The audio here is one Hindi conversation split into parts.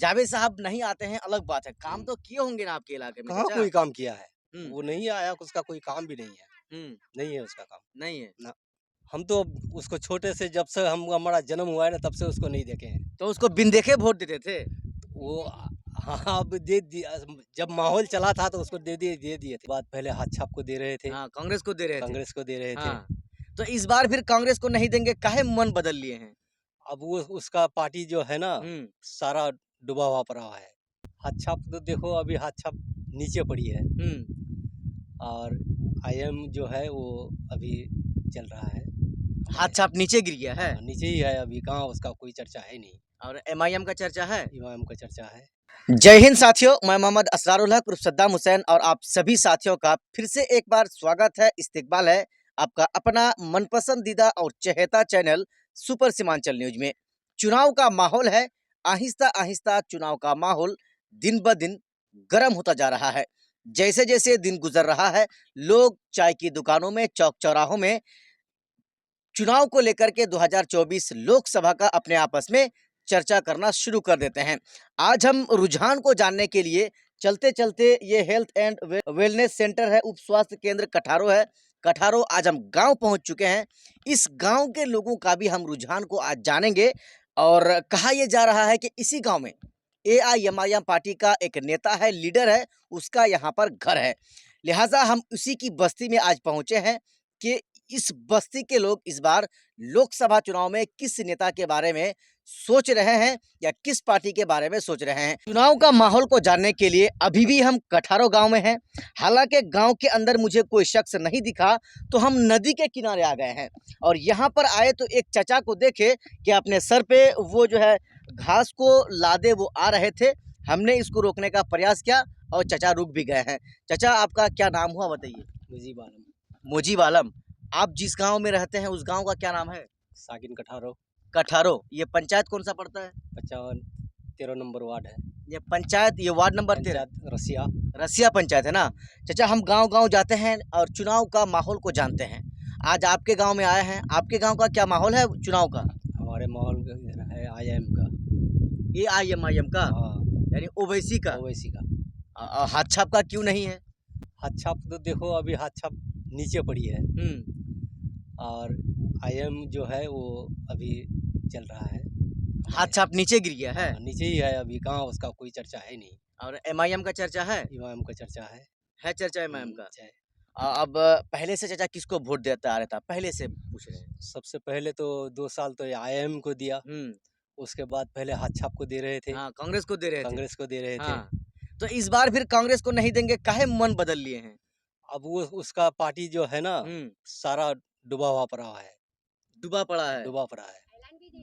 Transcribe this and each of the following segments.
जावेद साहब नहीं आते हैं अलग बात है, काम तो किए होंगे ना आपके इलाके में कहाँ चाचा? कोई काम किया है? हुँ, वो नहीं आया, उसका कोई काम भी नहीं है। हुँ, नहीं है उसका काम। नहीं है। ना, हम तो उसको छोटे से जब से हम हमारा जन्म हुआ है ना, तब से उसको नहीं देखे हैं। तो उसको बिन देखे वोट देते थे? वो हाँ, अब दे दिया। जब माहौल चला था तो उसको दे दिए थे। बाद पहले हाथ छाप को दे रहे थे, हाँ, कांग्रेस को दे रहे थे। कांग्रेस को दे रहे थे। हाँ, तो इस बार फिर कांग्रेस को नहीं देंगे, काहे मन बदल लिए हैं? अब वो उसका पार्टी जो है ना, हुँ, सारा डूबा हुआ पड़ा है। हाथ छाप तो देखो, अभी हाथ छाप नीचे पड़ी है। हुँ। और आईएम जो है वो अभी चल रहा है। हाथ छाप नीचे गिर गया है हाँ, नीचे ही है अभी, कहाँ उसका कोई चर्चा है नहीं। और एमआईएम का चर्चा है। इमाम का चर्चा है। जय हिंद साथियों, मैं मोहम्मद असरारुल हक उर्फ सद्दाम हुसैन और आप सभी साथियों का फिर से एक बार स्वागत है, इस्तकबाल है आपका अपना मनपसंदीदा और चहेता चैनल सुपर सीमांचल न्यूज में। चुनाव का माहौल है, आहिस्ता आहिस्ता चुनाव का माहौल दिन ब दिन गर्म होता जा रहा है। जैसे जैसे दिन गुजर रहा है, लोग चाय की दुकानों में, चौक चौराहों में चुनाव को लेकर के 2024 लोकसभा का अपने आपस में चर्चा करना शुरू कर देते हैं। आज हम रुझान को जानने के लिए चलते चलते ये हेल्थ एंड वेलनेस सेंटर है, उप स्वास्थ्य केंद्र कठारो है। कठारो आज हम गांव पहुंच चुके हैं। इस गांव के लोगों का भी हम रुझान को आज जानेंगे। और कहा यह जा रहा है कि इसी गांव में एआईएमआईएम पार्टी का एक नेता है, लीडर है, उसका यहाँ पर घर है। लिहाजा हम उसी की बस्ती में आज पहुंचे हैं कि इस बस्ती के लोग इस बार लोकसभा चुनाव में किस नेता के बारे में सोच रहे हैं या किस पार्टी के बारे में सोच रहे हैं। चुनाव का माहौल को जानने के लिए अभी भी हम कठारो गांव में हैं। हालांकि गांव के अंदर मुझे कोई शख्स नहीं दिखा, तो हम नदी के किनारे आ गए हैं और यहाँ पर आए तो एक चचा को देखे कि अपने सर पे वो जो है घास को लादे वो आ रहे थे। हमने इसको रोकने का प्रयास किया और चचा रुक भी गए हैं। चचा, आपका क्या नाम हुआ बताइए? मुजीब आलम। मुजीब आलम। आप जिस गांव में रहते हैं उस गांव का क्या नाम है? साकिन कठारो। कठारो। ये पंचायत कौन सा पड़ता है? 13 नंबर वार्ड है। ये पंचायत, ये वार्ड नंबर 13 पंचायत रसिया। रसिया पंचायत है ना। चाचा, हम गांव गांव जाते हैं और चुनाव का माहौल को जानते हैं। आज आपके गांव में आए हैं, आपके गांव का क्या माहौल है चुनाव का? हमारे माहौल है आईएम का। एआईएमआईएम का, हाँ, यानी ओवैसी का। ओवैसी का। हाथ छाप का क्यों नहीं है? हाथ छाप तो देखो, अभी हाथ छाप नीचे पड़ी है। और आईएम जो है वो अभी चल रहा है। हाथ छाप नीचे गिर गया है हाँ, नीचे ही है अभी, कहाँ उसका कोई चर्चा है नहीं। और एमआईएम का चर्चा है। इमाम का चर्चा है। चर्चा एमआईएम का। चाहे अब पहले से चाचा किसको वोट देता आ रहा था, पहले से पूछ रहे हैं। सबसे पहले तो 2 साल तो आईएम को दिया। उसके बाद पहले हाथ छाप को दे रहे थे, हाँ, कांग्रेस को दे रहे थे। कांग्रेस को दे रहे थे। हाँ, तो इस बार फिर कांग्रेस को नहीं देंगे, काहे मन बदल लिए हैं? अब वो उसका पार्टी जो है ना, सारा डूबा हुआ पड़ा है। डूबा पड़ा है। डूबा पड़ा है।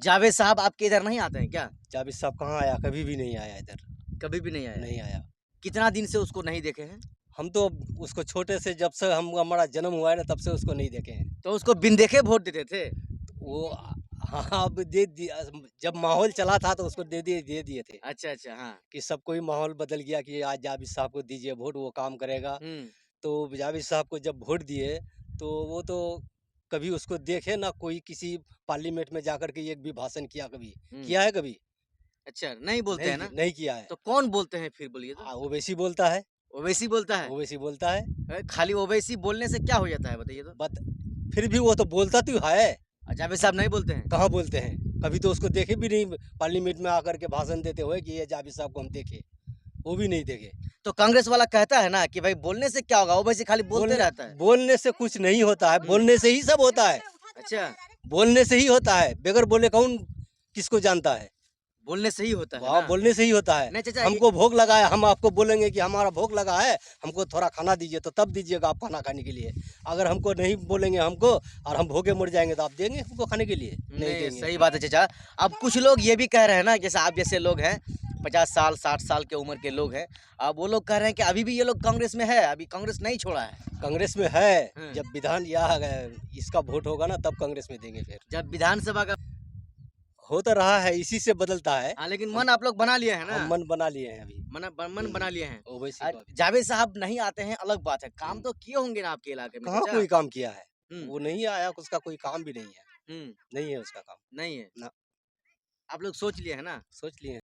जावेद साहब आपके इधर नहीं आते हैं क्या? जाबिर साहब कहाँ आया? कभी भी नहीं आया इधर। कभी भी नहीं आया? नहीं आया। कितना दिन से उसको नहीं देखे हैं? हम तो उसको छोटे से जब से हम हमारा जन्म हुआ है ना, तब से उसको नहीं देखे हैं। तो उसको बिन देखे वोट देते थे? वो हाँ, अब दे दिया। जब माहौल चला था तो उसको दे दिए थे। अच्छा अच्छा, हाँ। कि सब कोई माहौल बदल गया कि आज जाबिर साहब को दीजिए वोट, वो काम करेगा। हम्म। तो जाबिर साहब को जब वोट दिए तो वो तो कभी उसको देखे ना, कोई किसी पार्लियामेंट में जाकर के एक भी भाषण किया कभी? किया है कभी? अच्छा, नहीं बोलते हैं ना? नहीं किया है। तो कौन बोलते हैं फिर, बोलिए तो? ओवैसी बोलता है। ओवैसी बोलता है? ओवैसी बोलता है। खाली ओवैसी बोलने से क्या हो जाता है बताइए तो? बट फिर भी वो तो बोलता तो है। जावेद साहब नहीं बोलते हैं? कहाँ बोलते हैं? कभी तो उसको देखे भी नहीं पार्लियामेंट में आकर के भाषण देते हुए कि ये जाबिर साहब को हम देखे, वो भी नहीं देखे। तो कांग्रेस वाला कहता है ना कि भाई बोलने से क्या होगा, ओवैसी खाली बोलते रहता है। बोलने से कुछ नहीं होता है, बोलने से ही सब होता है। अच्छा, बोलने से ही होता है, बगैर बोले कौन किसको जानता है? बोलने से ही होता है हाँ, ना? बोलने से ही होता है। नहीं चाचा, हमको भूख लगा है, हम आपको बोलेंगे कि हमारा भूख लगा है, हमको थोड़ा खाना दीजिए, तो तब दीजिएगा आप खाना खाने के लिए। अगर हमको नहीं बोलेंगे हमको और हम भूखे मर जाएंगे, तो आप देंगे हमको खाने के लिए? नहीं देंगे। सही बात है चाचा। अब कुछ लोग ये भी कह रहे हैं ना, जैसे आप जैसे लोग हैं, 50 साल 60 साल के उम्र के लोग हैं, अब वो लोग कह रहे हैं कि अभी भी ये लोग कांग्रेस में है, अभी कांग्रेस नहीं छोड़ा है। कांग्रेस में है। जब विधान या इसका वोट होगा ना, तब कांग्रेस में देंगे। फिर जब विधानसभा का हो तो रहा है, इसी से बदलता है। हाँ, लेकिन मन आप लोग बना लिए हैं ना? हम मन बना लिए हैं अभी। मन बना लिए हैं। ओवैसी को अभी। जावेद साहब नहीं आते हैं अलग बात है, काम तो किए होंगे ना आपके इलाके में कहाँ चाचा? कोई काम किया है? हम्म। वो नहीं आया, उसका कोई काम भी नहीं है। हम्म। नहीं है उसका काम। नहीं है। ना, आप लोग सोच लिए हैं ना? सोच लिए हैं।